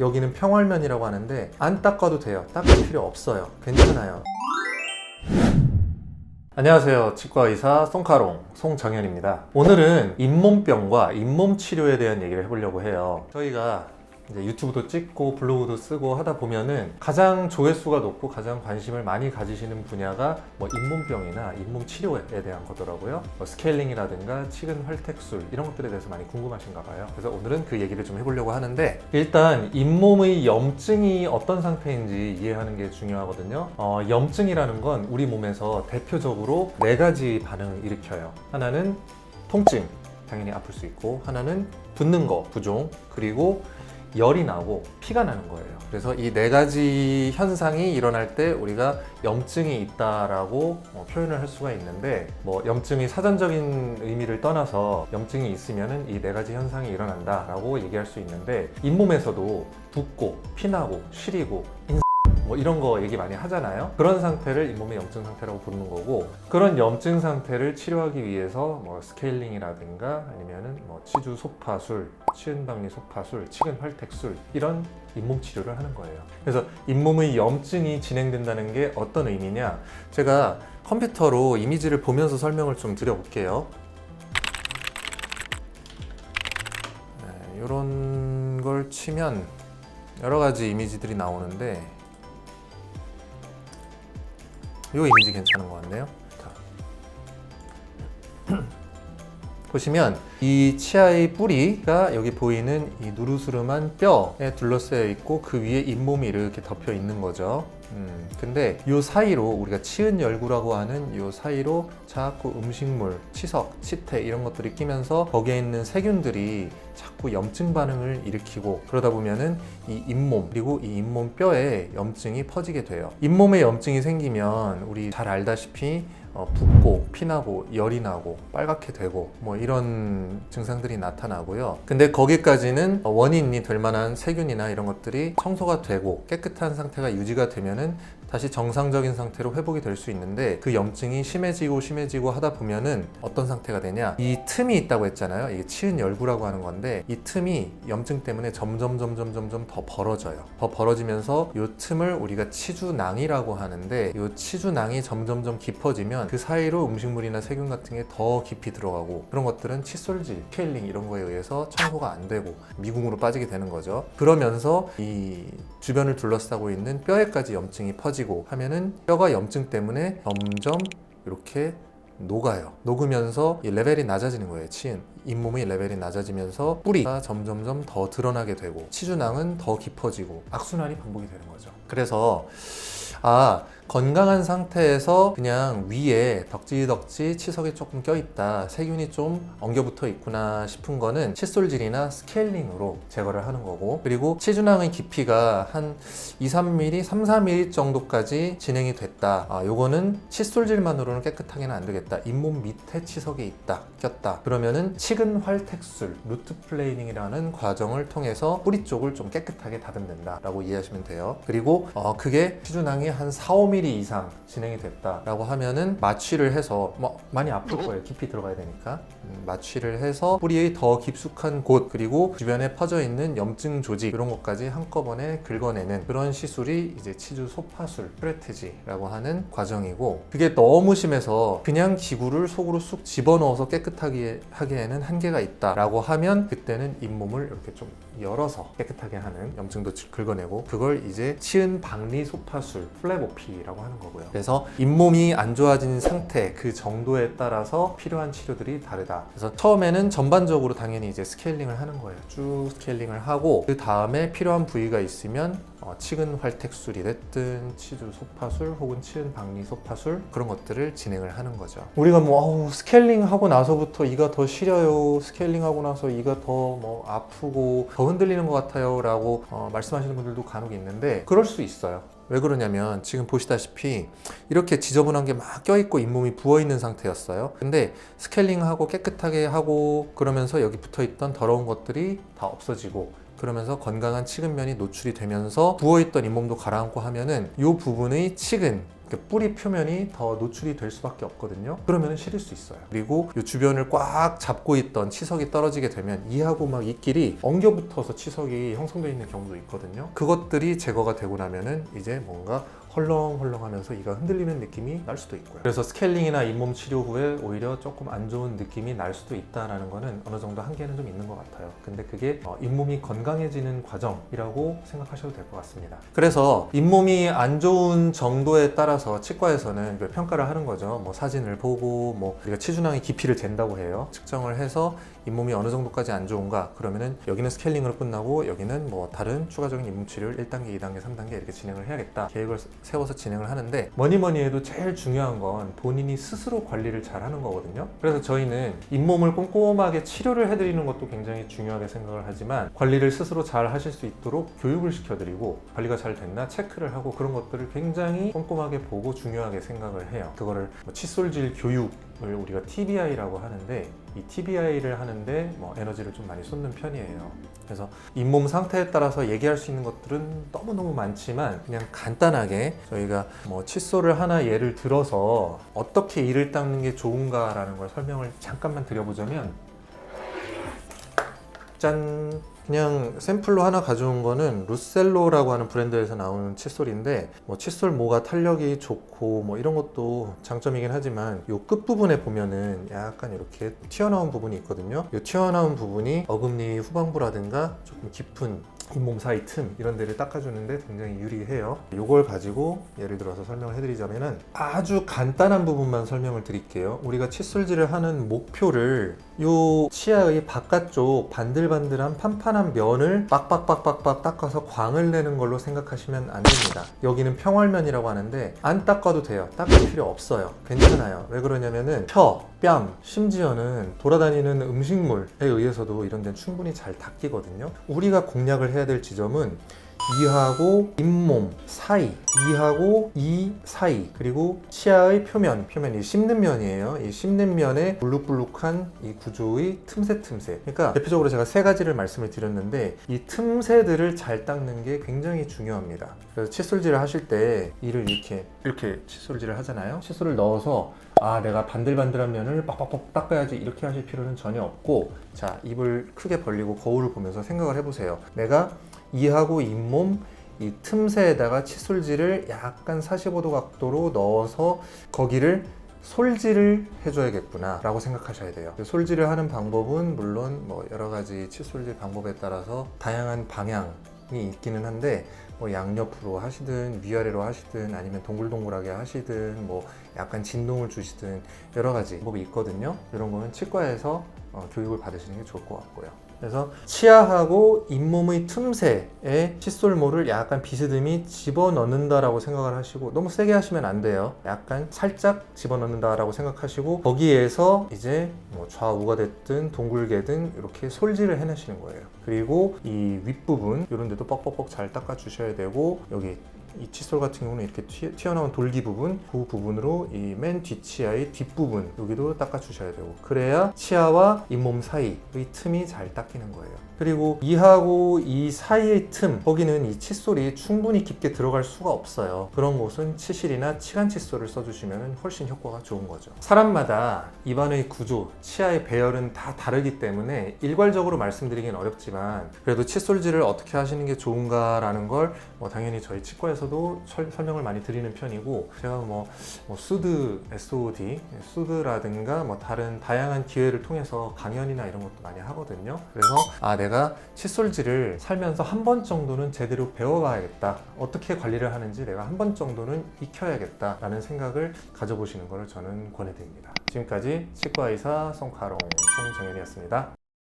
여기는 평활면이라고 하는데 안 닦아도 돼요. 닦을 필요 없어요. 괜찮아요. 안녕하세요. 치과의사 송카롱 송정현입니다. 오늘은 잇몸병과 잇몸 치료에 대한 얘기를 해보려고 해요. 저희가 이제 유튜브도 찍고 블로그도 쓰고 하다 보면은 가장 조회수가 높고 가장 관심을 많이 가지시는 분야가 뭐 잇몸병이나 잇몸 치료에 대한 거더라고요. 뭐 스케일링이라든가 치근 활택술 이런 것들에 대해서 많이 궁금하신가 봐요. 그래서 오늘은 그 얘기를 좀 해보려고 하는데, 일단 잇몸의 염증이 어떤 상태인지 이해하는 게 중요하거든요. 염증이라는 건 우리 몸에서 대표적으로 4가지 반응을 일으켜요. 하나는 통증, 당연히 아플 수 있고, 하나는 붓는 거, 부종, 그리고 열이 나고 피가 나는 거예요. 그래서 이 4가지 현상이 일어날 때 우리가 염증이 있다라고 표현을 할 수가 있는데, 뭐 염증이 사전적인 의미를 떠나서 염증이 있으면은 이 4가지 현상이 일어난다라고 얘기할 수 있는데, 잇몸에서도 붓고 피나고 시리고 뭐 이런 거 얘기 많이 하잖아요. 그런 상태를 잇몸의 염증 상태라고 부르는 거고, 그런 염증 상태를 치료하기 위해서 뭐 스케일링이라든가 아니면은 뭐 치주 소파술, 치은박리 소파술, 치근 활택술 이런 잇몸 치료를 하는 거예요. 그래서 잇몸의 염증이 진행된다는 게 어떤 의미냐? 제가 컴퓨터로 이미지를 보면서 설명을 좀 드려볼게요. 이런 걸 치면 여러 가지 이미지들이 나오는데, 이 이미지 괜찮은 것 같네요. 자. 보시면 이 치아의 뿌리가 여기 보이는 이 누르스름한 뼈에 둘러싸여 있고, 그 위에 잇몸이 이렇게 덮여 있는 거죠. 근데 이 사이로, 우리가 치은열구라고 하는 이 사이로 자꾸 음식물, 치석, 치태 이런 것들이 끼면서 거기에 있는 세균들이 자꾸 염증 반응을 일으키고, 그러다 보면은 이 잇몸, 그리고 이 잇몸 뼈에 염증이 퍼지게 돼요. 잇몸에 염증이 생기면 우리 잘 알다시피 붓고 피나고 열이 나고 빨갛게 되고 뭐 이런 증상들이 나타나고요. 근데 거기까지는 원인이 될 만한 세균이나 이런 것들이 청소가 되고 깨끗한 상태가 유지가 되면은 다시 정상적인 상태로 회복이 될 수 있는데, 그 염증이 심해지고 하다 보면은 어떤 상태가 되냐, 이 틈이 있다고 했잖아요. 이게 치은열구라고 하는 건데, 이 틈이 염증 때문에 점점 더 벌어져요. 더 벌어지면서 이 틈을 우리가 치주낭이라고 하는데, 이 치주낭이 점점 깊어지면 그 사이로 음식물이나 세균 같은 게 더 깊이 들어가고, 그런 것들은 칫솔질, 스케일링 이런 거에 의해서 청소가 안 되고 미궁으로 빠지게 되는 거죠. 그러면서 이 주변을 둘러싸고 있는 뼈에까지 염증이 퍼지고 하면은 뼈가 염증 때문에 점점 이렇게 녹아요. 녹으면서 이 레벨이 낮아지는 거예요. 치은 잇몸의 레벨이 낮아지면서 뿌리가 점점 더 드러나게 되고, 치주낭은 더 깊어지고 악순환이 반복이 되는 거죠. 그래서 건강한 상태에서 그냥 위에 덕지덕지 치석이 조금 껴있다, 세균이 좀 엉겨붙어 있구나 싶은 거는 칫솔질이나 스케일링으로 제거를 하는 거고, 그리고 치주낭의 깊이가 한 2-3mm, 3-4mm 정도까지 진행이 됐다, 요거는 칫솔질만으로는 깨끗하게는 안 되겠다, 잇몸 밑에 치석이 있다, 꼈다, 그러면은 치근 활택술, 루트 플레이닝이라는 과정을 통해서 뿌리 쪽을 좀 깨끗하게 다듬는다 라고 이해하시면 돼요. 그리고 그게 치주낭이 한 4-5mm 이상 진행이 됐다라고 하면은 마취를 해서, 많이 아플 거예요. 깊이 들어가야 되니까. 마취를 해서 뿌리의 더 깊숙한 곳, 그리고 주변에 퍼져 있는 염증 조직 이런 것까지 한꺼번에 긁어내는 그런 시술이 이제 치주 소파술, 프레테지라고 하는 과정이고, 그게 너무 심해서 그냥 기구를 속으로 쑥 집어넣어서 깨끗하게 하기에는 한계가 있다라고 하면, 그때는 잇몸을 이렇게 좀 열어서 깨끗하게 하는, 염증도 긁어내고, 그걸 이제 치은 박리 소파술, 플레보피라고 하는 거고요. 그래서 잇몸이 안 좋아진 상태, 그 정도에 따라서 필요한 치료들이 다르다. 그래서 처음에는 전반적으로 당연히 이제 스케일링을 하는 거예요. 쭉 스케일링을 하고, 그 다음에 필요한 부위가 있으면 치근 활택술이 됐든 치주 소파술 혹은 치은 박리 소파술, 그런 것들을 진행을 하는 거죠. 우리가 스케일링 하고 나서부터 이가 더 시려요, 스케일링 하고 나서 이가 더 아프고 더 흔들리는 것 같아요 라고 말씀하시는 분들도 간혹 있는데, 그럴 수 있어요. 왜 그러냐면 지금 보시다시피 이렇게 지저분한 게 막 껴있고 잇몸이 부어있는 상태였어요. 근데 스케일링하고 깨끗하게 하고 그러면서 여기 붙어있던 더러운 것들이 다 없어지고, 그러면서 건강한 치근면이 노출이 되면서 부어있던 잇몸도 가라앉고 하면은 이 부분의 치근, 뿌리 표면이 더 노출이 될 수밖에 없거든요. 그러면 시릴 수 있어요. 그리고 이 주변을 꽉 잡고 있던 치석이 떨어지게 되면 이하고 막 이끼리 엉겨붙어서 치석이 형성되어 있는 경우도 있거든요. 그것들이 제거가 되고 나면은 이제 뭔가 헐렁헐렁하면서 이가 흔들리는 느낌이 날 수도 있고요. 그래서 스케일링이나 잇몸 치료 후에 오히려 조금 안 좋은 느낌이 날 수도 있다는 거는 어느 정도 한계는 좀 있는 것 같아요. 근데 그게 잇몸이 건강해지는 과정이라고 생각하셔도 될 것 같습니다. 그래서 잇몸이 안 좋은 정도에 따라서 치과에서는 평가를 하는 거죠. 뭐 사진을 보고 뭐 우리가 치주낭의 깊이를 잰다고 해요. 측정을 해서 잇몸이 어느 정도까지 안 좋은가, 그러면은 여기는 스케일링으로 끝나고 여기는 뭐 다른 추가적인 잇몸 치료를 1단계, 2단계, 3단계 이렇게 진행을 해야겠다 계획을 세워서 진행을 하는데, 뭐니 해도 제일 중요한 건 본인이 스스로 관리를 잘 하는 거거든요. 그래서 저희는 잇몸을 꼼꼼하게 치료를 해드리는 것도 굉장히 중요하게 생각을 하지만, 관리를 스스로 잘 하실 수 있도록 교육을 시켜드리고 관리가 잘 됐나 체크를 하고 그런 것들을 굉장히 꼼꼼하게 보고 중요하게 생각을 해요. 그거를 칫솔질 교육을 우리가 TBI라고 하는데, 이 TBI를 하는데 에너지를 좀 많이 쏟는 편이에요. 그래서 잇몸 상태에 따라서 얘기할 수 있는 것들은 너무너무 많지만, 그냥 간단하게 저희가 칫솔을 하나 예를 들어서 어떻게 이를 닦는 게 좋은가라는 걸 설명을 잠깐만 드려보자면, 짠! 그냥 샘플로 하나 가져온 거는 루셀로라고 하는 브랜드에서 나오는 칫솔인데, 칫솔 모가 탄력이 좋고 이런 것도 장점이긴 하지만, 이 끝부분에 보면은 약간 이렇게 튀어나온 부분이 있거든요. 이 튀어나온 부분이 어금니 후방부라든가 조금 깊은 잇몸 사이 틈 이런 데를 닦아주는데 굉장히 유리해요. 이걸 가지고 예를 들어서 설명을 해드리자면은, 아주 간단한 부분만 설명을 드릴게요. 우리가 칫솔질을 하는 목표를 이 치아의 바깥쪽 반들반들한 판판한 면을 빡빡빡빡빡 닦아서 광을 내는 걸로 생각하시면 안 됩니다. 여기는 평활면이라고 하는데 안 닦아도 돼요. 닦을 필요 없어요. 괜찮아요. 왜 그러냐면은 혀, 뺨, 심지어는 돌아다니는 음식물에 의해서도 이런 데는 충분히 잘 닦이거든요. 우리가 공략을 해야 될 지점은 이하고 잇몸 사이, 이하고 이 사이, 그리고 치아의 표면이 씹는 면이에요. 이 씹는 면에 불룩불룩한 이 구조의 틈새. 그러니까 대표적으로 제가 세 가지를 말씀을 드렸는데, 이 틈새들을 잘 닦는 게 굉장히 중요합니다. 그래서 칫솔질을 하실 때 이를 이렇게 칫솔질을 하잖아요. 칫솔을 넣어서 내가 반들반들한 면을 빡빡빡 닦아야지 이렇게 하실 필요는 전혀 없고, 자, 입을 크게 벌리고 거울을 보면서 생각을 해보세요. 내가 이하고 잇몸 이 틈새에다가 칫솔질을 약간 45도 각도로 넣어서 거기를 솔질을 해줘야겠구나 라고 생각하셔야 돼요. 솔질을 하는 방법은 물론 여러 가지 칫솔질 방법에 따라서 다양한 방향이 있기는 한데, 양옆으로 하시든 위아래로 하시든 아니면 동글동글하게 하시든 약간 진동을 주시든 여러 가지 방법이 있거든요. 이런 거는 치과에서 교육을 받으시는 게 좋을 것 같고요. 그래서 치아하고 잇몸의 틈새에 칫솔모를 약간 비스듬히 집어넣는다라고 생각을 하시고, 너무 세게 하시면 안 돼요. 약간 살짝 집어넣는다라고 생각하시고, 거기에서 이제 좌우가 됐든 동글게든 이렇게 솔질을 해내시는 거예요. 그리고 이 윗부분 이런 데도 뻑뻑뻑 잘 닦아 주셔야 되고, 여기 이 칫솔 같은 경우는 이렇게 튀어나온 돌기 부분, 그 부분으로 이 맨 뒷치아의 뒷부분 여기도 닦아 주셔야 되고, 그래야 치아와 잇몸 사이의 틈이 잘 닦이는 거예요. 그리고 이하고 이 사이의 틈, 거기는 이 칫솔이 충분히 깊게 들어갈 수가 없어요. 그런 곳은 치실이나 치간 칫솔을 써주시면 훨씬 효과가 좋은 거죠. 사람마다 입안의 구조, 치아의 배열은 다 다르기 때문에 일괄적으로 말씀드리긴 어렵지만, 그래도 칫솔질을 어떻게 하시는 게 좋은가라는 걸 당연히 저희 치과에서도 설명을 많이 드리는 편이고, 제가 수드, SOD, 수드라든가 다른 다양한 기회를 통해서 강연이나 이런 것도 많이 하거든요. 그래서 내가 칫솔질을 살면서 한 번 정도는 제대로 배워봐야겠다, 어떻게 관리를 하는지 내가 한 번 정도는 익혀야겠다 라는 생각을 가져보시는 것을 저는 권해드립니다. 지금까지 치과의사 송카롱 송정현이었습니다.